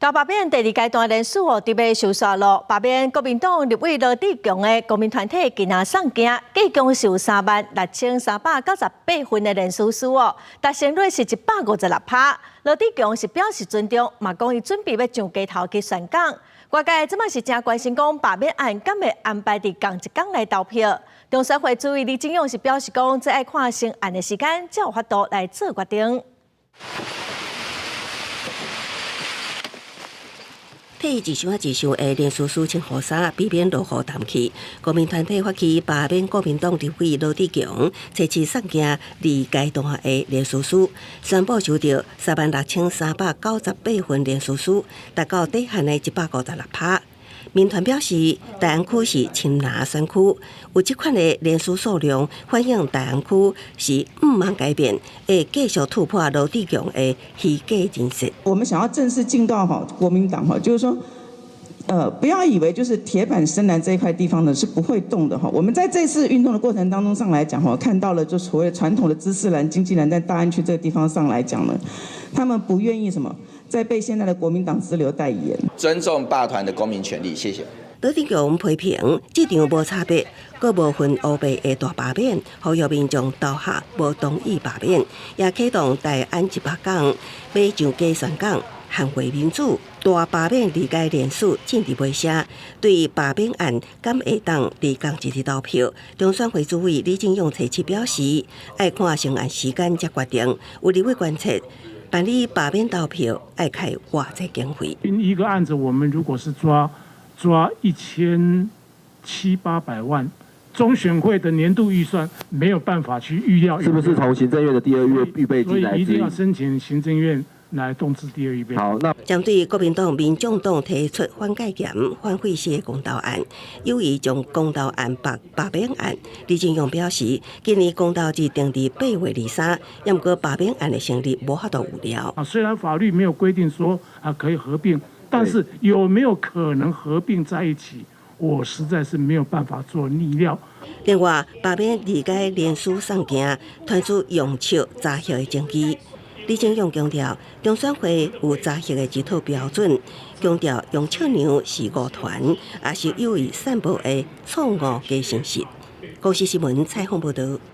大罢免第二阶段人数特别收煞咯。罢免国民党立委罗志强的国民团体今仔送件，计共是有36398份的连署数哦，达成率是156%。罗志强是表示尊重，嘛讲伊准备要上街头去宣讲。外界即马是真关心讲罢免案敢会安排伫同一天来投票。中选会主委李进勇是表示讲，这爱看成案的时间，才有法度来做决定。替一箱一箱的连署书清雨伞，避免落雨淡去。国民团体发起罢免国民党立委罗志强，初次送件2阶段的连署书，宣布收到36398份连署书，达到底限的156%。民团表示，大安区是亲蓝选区，有这款的连署数量，反映大安区是唔茫改变，会继续突破罗志强的虚假认识。我们想要正式进到国民党就是说，不要以为就是铁板深蓝这一块地方呢是不会动的我们在这次运动的过程当中上来讲看到了就所谓传统的知识蓝、经济蓝在大安区这个地方上来讲呢，他们不愿意什么。再被现在的国民党支流代言，尊重罢团的公民权利，谢谢。罗志强批评这场无差别、各部分乌白的大罢免，呼吁民众投下无同意罢免，也启动大安100天要上街宣讲，捍卫民主。大罢免2阶连署禁伫未写，对罢免案敢会当伫同一日投票？中选会主委李进勇初次表示，爱看成案时间才决定，有立委观察。办理罢免投票爱开偌济经费？一个案子，我们如果是抓1700-800万，中选会的年度预算没有办法去预料，是不是从行政院的第2月预备金来？所以一定要申请行政院来动支第2预备。好，那针对国民党、民众党提出反戒严、反废死的公投案，有意将公投案罢免案。李进勇表示，今年公投日定伫8月23，也不过罢免案的成立无法度有了。虽然法律没有规定说可以合并，但是有没有可能合并在一起，我实在是没有办法做逆料。另外，罢免2阶连署送件，传出用笑诈骗的证据。李进勇强调，中选会有查核的一套标准，强调用笑娘是误传，也是有意散布的错误假信息。公视新闻采访报道。